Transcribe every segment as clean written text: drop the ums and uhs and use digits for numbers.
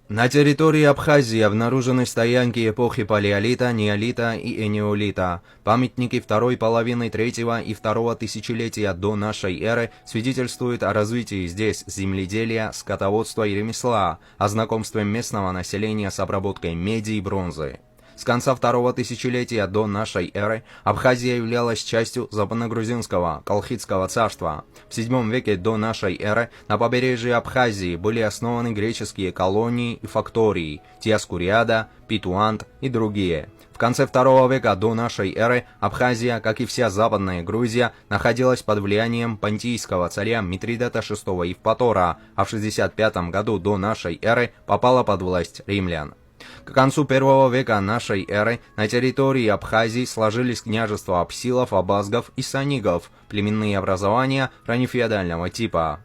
На территории Абхазии обнаружены стоянки эпохи Палеолита, Неолита и Энеолита. Памятники второй половины третьего и второго тысячелетия до нашей эры свидетельствуют о развитии здесь земледелия, скотоводства и ремесла, о знакомстве местного населения с обработкой меди и бронзы. С конца второго тысячелетия до нашей эры Абхазия являлась частью западногрузинского Колхидского царства. В VII веке до нашей эры на побережье Абхазии были основаны греческие колонии и фактории Тиаскуриада, Питуант и другие. В конце II века до нашей эры Абхазия, как и вся Западная Грузия, находилась под влиянием понтийского царя Митридата VI Евпатора, а в 65 году до нашей эры попала под власть римлян. К концу I века нашей эры на территории Абхазии сложились княжества Апсилов, Абазгов и Санигов, племенные образования раннефеодального типа.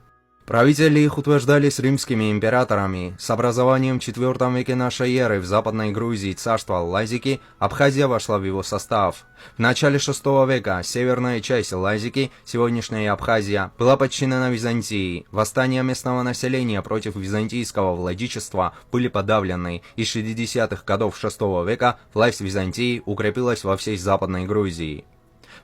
Правители их утверждались римскими императорами. С образованием в IV веке нашей эры в Западной Грузии царства Лазики Абхазия вошла в его состав. В начале VI века северная часть Лазики, сегодняшняя Абхазия, была подчинена Византии. Восстания местного населения против византийского владычества были подавлены, и с 60-х годов VI века власть Византии укрепилась во всей Западной Грузии.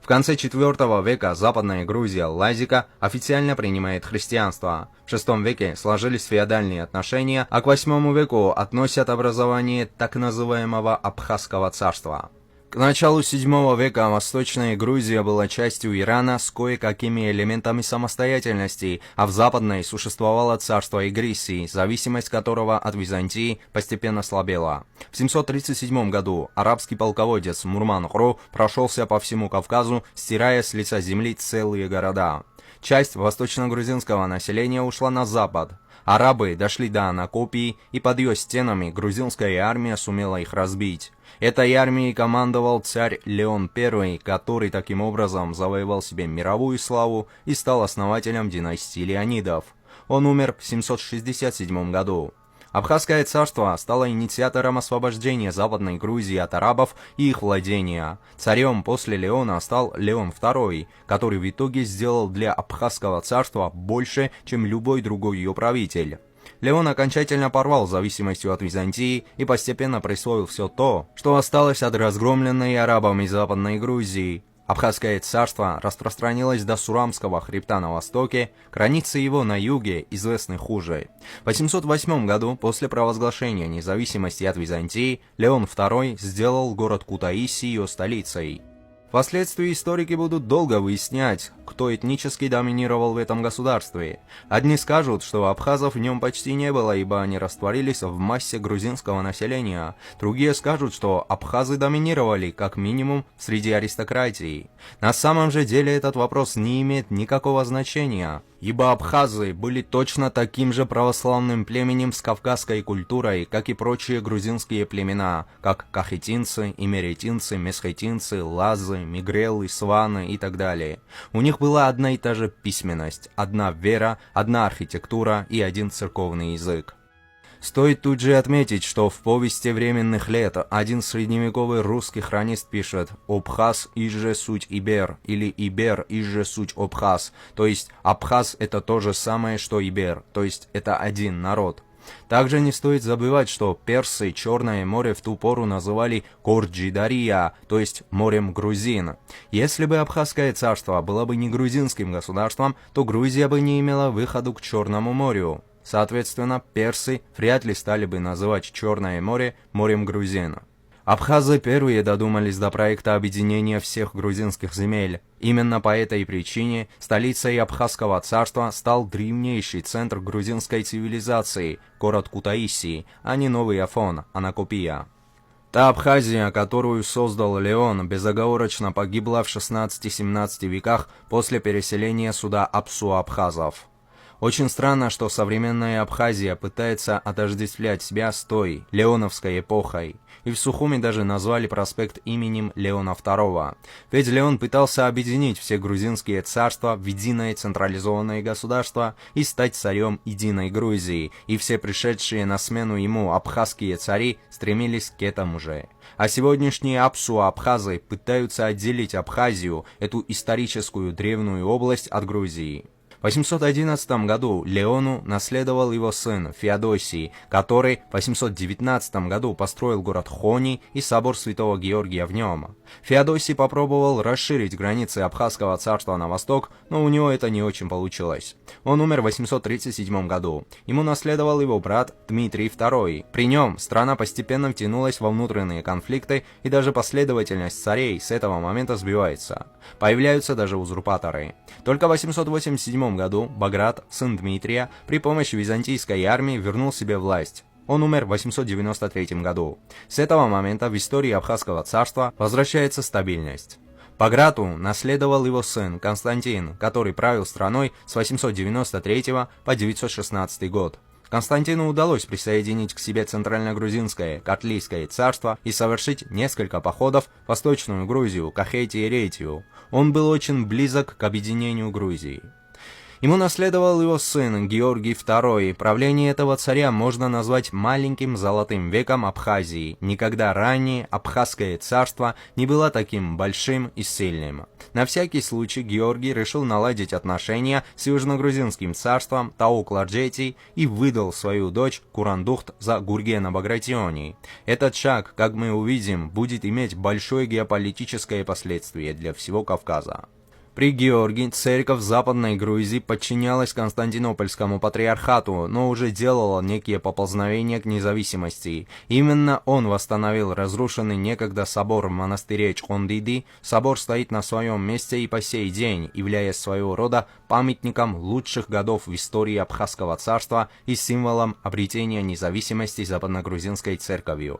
В конце IV века Западная Грузия Лазика официально принимает христианство. В VI веке сложились феодальные отношения, а к VIII веку относят образование так называемого Абхазского царства. К началу VII века Восточная Грузия была частью Ирана с кое-какими элементами самостоятельности, а в Западной существовало царство Игрисии, зависимость которого от Византии постепенно слабела. В 737 году арабский полководец Мурман-Хру прошелся по всему Кавказу, стирая с лица земли целые города. Часть восточно-грузинского населения ушла на запад. Арабы дошли до Анакопии, и под ее стенами грузинская армия сумела их разбить. Этой армией командовал царь Леон I, который таким образом завоевал себе мировую славу и стал основателем династии Леонидов. Он умер в 767 году. Абхазское царство стало инициатором освобождения Западной Грузии от арабов и их владения. Царем после Леона стал Леон II, который в итоге сделал для Абхазского царства больше, чем любой другой ее правитель. Леон окончательно порвал зависимостью от Византии и постепенно присвоил все то, что осталось от разгромленной арабами Западной Грузии. Абхазское царство распространилось до Сурамского хребта на востоке, границы его на юге известны хуже. В 808 году, после провозглашения независимости от Византии, Леон II сделал город Кутаиси ее столицей. Впоследствии историки будут долго выяснять, кто этнически доминировал в этом государстве. Одни скажут, что абхазов в нем почти не было, ибо они растворились в массе грузинского населения. Другие скажут, что абхазы доминировали, как минимум, среди аристократии. На самом же деле этот вопрос не имеет никакого значения, ибо абхазы были точно таким же православным племенем с кавказской культурой, как и прочие грузинские племена, как кахетинцы, имеретинцы, месхетинцы, лазы, мигрелы, сваны и так далее. У них была одна и та же письменность, одна вера, одна архитектура и один церковный язык. Стоит тут же отметить, что в повести временных лет один средневековый русский хронист пишет «Обхаз иже суть Ибер» или «Ибер иже суть Обхаз», то есть Абхаз это то же самое, что Ибер, то есть это один народ. Также не стоит забывать, что персы Черное море в ту пору называли Корджидария, то есть морем грузин. Если бы Абхазское царство было бы не грузинским государством, то Грузия бы не имела выхода к Черному морю. Соответственно, персы вряд ли стали бы называть Черное море морем грузин. Абхазы первые додумались до проекта объединения всех грузинских земель. Именно по этой причине столицей Абхазского царства стал древнейший центр грузинской цивилизации, город Кутаиси, а не Новый Афон, Анакопия. Та Абхазия, которую создал Леон, безоговорочно погибла в 16-17 веках после переселения сюда апсу-абхазов. Очень странно, что современная Абхазия пытается отождествлять себя с той, леоновской эпохой, и в Сухуми даже назвали проспект именем Леона II. Ведь Леон пытался объединить все грузинские царства в единое централизованное государство и стать царем единой Грузии, и все пришедшие на смену ему абхазские цари стремились к этому же. А сегодняшние апсу-абхазы пытаются отделить Абхазию, эту историческую древнюю область, от Грузии. В 811 году Леону наследовал его сын Феодосий, который в 819 году построил город Хони и собор Святого Георгия в нем. Феодосий попробовал расширить границы Абхазского царства на восток, но у него это не очень получилось. Он умер в 837 году. Ему наследовал его брат Дмитрий II. При нем страна постепенно втянулась во внутренние конфликты, и даже последовательность царей с этого момента сбивается. Появляются даже узурпаторы. Только в 887 году Баграт, сын Дмитрия, при помощи византийской армии вернул себе власть. Он умер в 893 году. С этого момента в истории Абхазского царства возвращается стабильность. Баграту наследовал его сын Константин, который правил страной с 893 по 916 год. Константину удалось присоединить к себе Центрально-Грузинское, Котлийское царство и совершить несколько походов в Восточную Грузию, Кахетию и Ретию. Он был очень близок к объединению Грузии. Ему наследовал его сын Георгий II. Правление этого царя можно назвать маленьким золотым веком Абхазии. Никогда ранее Абхазское царство не было таким большим и сильным. На всякий случай Георгий решил наладить отношения с южногрузинским царством Таук-Ларджетий и выдал свою дочь Курандухт за Гургена Багратиони. Этот шаг, как мы увидим, будет иметь большое геополитическое последствие для всего Кавказа. При Георгии церковь Западной Грузии подчинялась Константинопольскому патриархату, но уже делала некие поползновения к независимости. Именно он восстановил разрушенный некогда собор в монастыре Чхондиди. Собор стоит на своем месте и по сей день, являясь своего рода памятником лучших годов в истории Абхазского царства и символом обретения независимости западногрузинской церковью.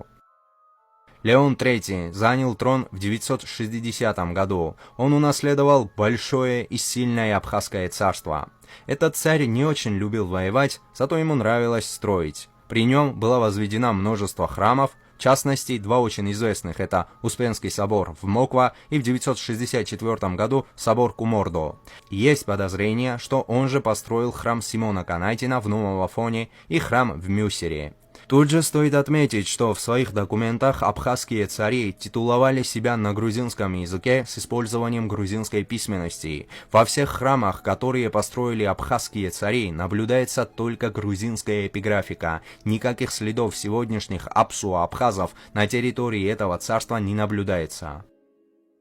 Леон III занял трон в 960 году. Он унаследовал большое и сильное Абхазское царство. Этот царь не очень любил воевать, зато ему нравилось строить. При нем было возведено множество храмов, в частности, два очень известных – это Успенский собор в Моква и в 964 году собор Кумордо. Есть подозрение, что он же построил храм Симона Канайтина в Новом Афоне и храм в Мюссере. Тут же стоит отметить, что в своих документах абхазские цари титуловали себя на грузинском языке с использованием грузинской письменности. Во всех храмах, которые построили абхазские цари, наблюдается только грузинская эпиграфика. Никаких следов сегодняшних абсу-абхазов на территории этого царства не наблюдается.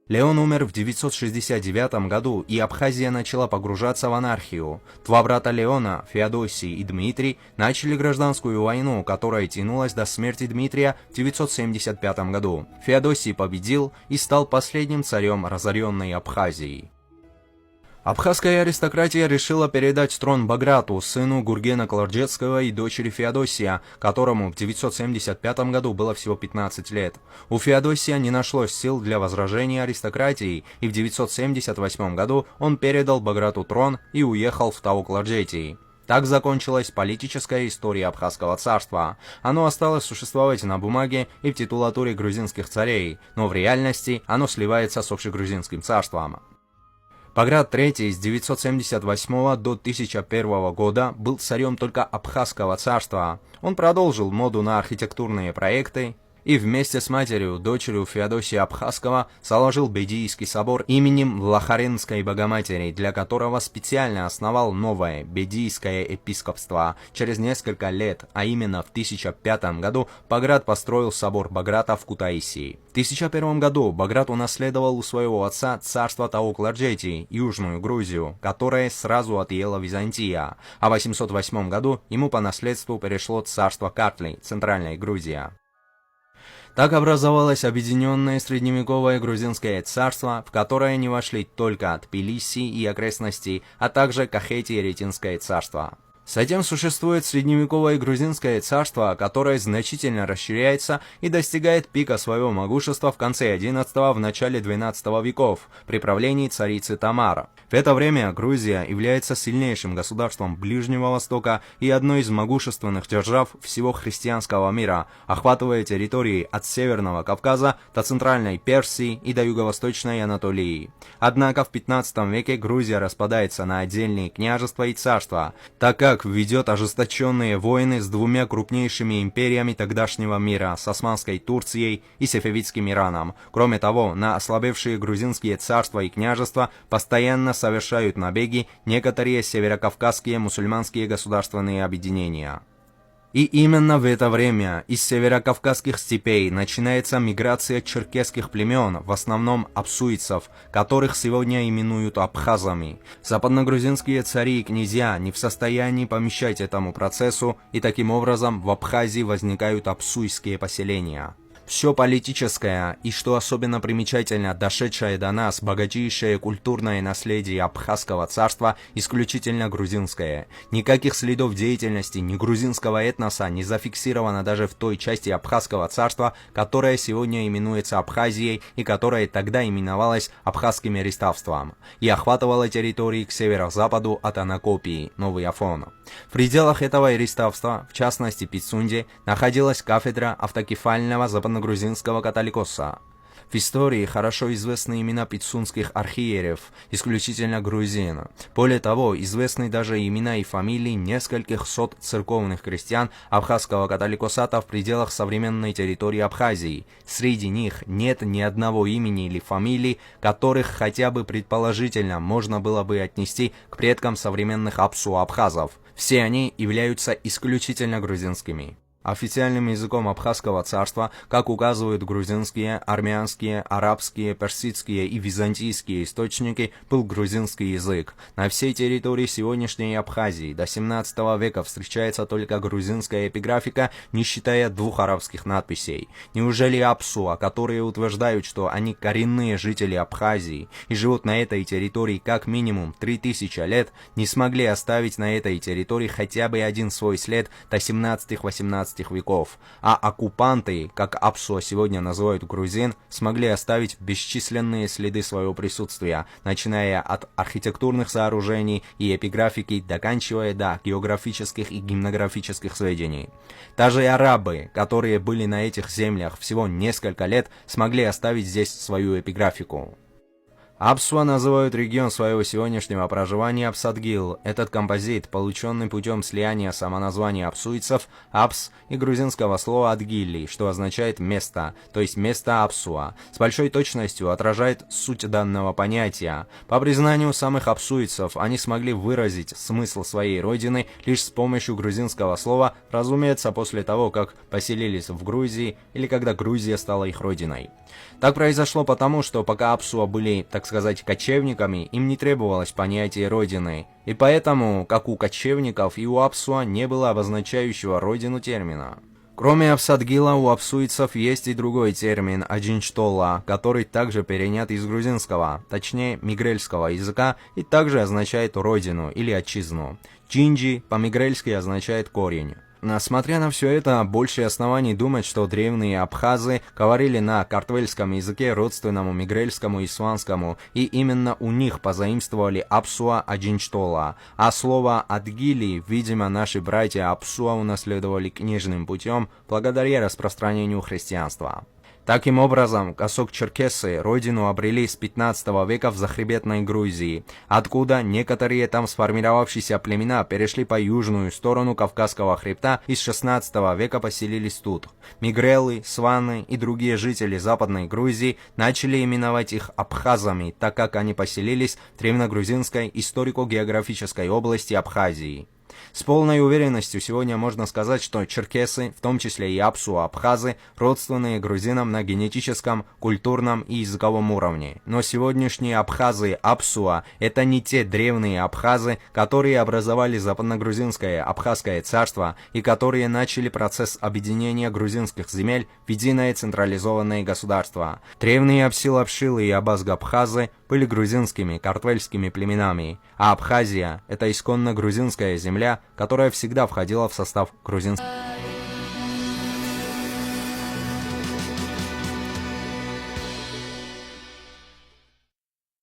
Леон умер в 969 году, и Абхазия начала погружаться в анархию. Два брата Леона, Феодосий и Дмитрий, начали гражданскую войну, которая тянулась до смерти Дмитрия в 975 году. Феодосий победил и стал последним царем разоренной Абхазии. Абхазская аристократия решила передать трон Баграту, сыну Гургена Кларджетского и дочери Феодосия, которому в 975 году было всего 15 лет. У Феодосия не нашлось сил для возражения аристократии, и в 978 году он передал Баграту трон и уехал в Таук-Ларджетий. Так закончилась политическая история Абхазского царства. Оно осталось существовать на бумаге и в титулатуре грузинских царей, но в реальности оно сливается с общегрузинским царством. Баграт III с 978 до 1001 года был царем только Абхазского царства. Он продолжил моду на архитектурные проекты и вместе с матерью, дочерью Феодосия Абхазского, заложил Бедийский собор именем Лахаренской Богоматери, для которого специально основал новое Бедийское епископство. Через несколько лет, а именно в 1005 году, Баграт построил собор Баграта в Кутаисии. В 1001 году Баграт унаследовал у своего отца царство Таук-Ларджетий, Южную Грузию, которое сразу отъела Византия, а в 808 году ему по наследству перешло царство Картли, Центральная Грузия. Так образовалось объединенное средневековое грузинское царство, в которое не вошли только Тбилиси и окрестности, а также Кахетия и Ретинское царство. Затем существует средневековое грузинское царство, которое значительно расширяется и достигает пика своего могущества в конце XI – в начале XII веков при правлении царицы Тамара. В это время Грузия является сильнейшим государством Ближнего Востока и одной из могущественных держав всего христианского мира, охватывая территории от Северного Кавказа до Центральной Персии и до Юго-Восточной Анатолии. Однако в XV веке Грузия распадается на отдельные княжества и царства, так как как ведет ожесточенные войны с двумя крупнейшими империями тогдашнего мира, с Османской Турцией и Сефевидским Ираном. Кроме того, на ослабевшие грузинские царства и княжества постоянно совершают набеги некоторые северокавказские мусульманские государственные объединения. И именно в это время из северокавказских степей начинается миграция черкесских племен, в основном абсуйцев, которых сегодня именуют абхазами. Западногрузинские цари и князья не в состоянии помешать этому процессу, и таким образом в Абхазии возникают абсуйские поселения. Все политическое и, что особенно примечательно, дошедшее до нас богатейшее культурное наследие Абхазского царства исключительно грузинское. Никаких следов деятельности ни грузинского этноса не зафиксировано даже в той части Абхазского царства, которая сегодня именуется Абхазией и которая тогда именовалась Абхазским Реставством, и охватывала территории к северо-западу от Анакопии, Новый Афон. В пределах этого Реставства, в частности Пицунде, находилась кафедра автокефального западногрузинского католикоса. В истории хорошо известны имена пицунских архиереев, исключительно грузин. Более того, известны даже имена и фамилии нескольких сот церковных крестьян абхазского католикосата в пределах современной территории Абхазии. Среди них нет ни одного имени или фамилии, которых хотя бы предположительно можно было бы отнести к предкам современных абсу-абхазов. Все они являются исключительно грузинскими. Официальным языком Абхазского царства, как указывают грузинские, армянские, арабские, персидские и византийские источники, был грузинский язык. На всей территории сегодняшней Абхазии до 17 века встречается только грузинская эпиграфика, не считая двух арабских надписей. Неужели абсуа, которые утверждают, что они коренные жители Абхазии и живут на этой территории как минимум 3000 лет, не смогли оставить на этой территории хотя бы один свой след до 17-18 веков, а оккупанты, как абсуа сегодня называют грузин, смогли оставить бесчисленные следы своего присутствия, начиная от архитектурных сооружений и эпиграфики, доканчивая до географических и гимнографических сведений. Даже и арабы, которые были на этих землях всего несколько лет, смогли оставить здесь свою эпиграфику. Абсуа называют регион своего сегодняшнего проживания Абсадгил. Этот композит, полученный путем слияния самоназвания абсуйцев, абс и грузинского слова адгилли, что означает место, то есть место Абсуа, с большой точностью отражает суть данного понятия. По признанию самых абсуйцев, они смогли выразить смысл своей родины лишь с помощью грузинского слова, разумеется, после того, как поселились в Грузии или когда Грузия стала их родиной. Так произошло потому, что пока абсуа были, так сказать, кочевниками, им не требовалось понятие родины, и поэтому, как у кочевников, и у абсуа не было обозначающего родину термина. Кроме Абсадгила, у абсуйцев есть и другой термин «аджинчтола», который также перенят из грузинского, точнее мигрельского языка, и также означает «родину» или «отчизну». Джинджи по-мигрельски означает «корень». Несмотря на все это, больше оснований думать, что древние абхазы говорили на картвельском языке, родственному мигрельскому и сванскому, и именно у них позаимствовали абсуа аджинчтола, а слово адгили, видимо, наши братья абсуа унаследовали книжным путем благодаря распространению христианства. Таким образом, косок-черкесы родину обрели с 15 века в захребетной Грузии, откуда некоторые там сформировавшиеся племена перешли по южную сторону Кавказского хребта и с 16 века поселились тут. Мигрелы, сваны и другие жители Западной Грузии начали именовать их абхазами, так как они поселились в древнегрузинской историко-географической области Абхазии. С полной уверенностью сегодня можно сказать, что черкесы, в том числе и абсуа-абхазы, родственные грузинам на генетическом, культурном и языковом уровне. Но сегодняшние абхазы-абсуа – это не те древние абхазы, которые образовали западногрузинское Абхазское царство и которые начали процесс объединения грузинских земель в единое централизованное государство. Древние абсилапшилы и абазгабхазы были грузинскими, картвельскими племенами, а Абхазия – это исконно грузинская земля, которая всегда входила в состав грузинского.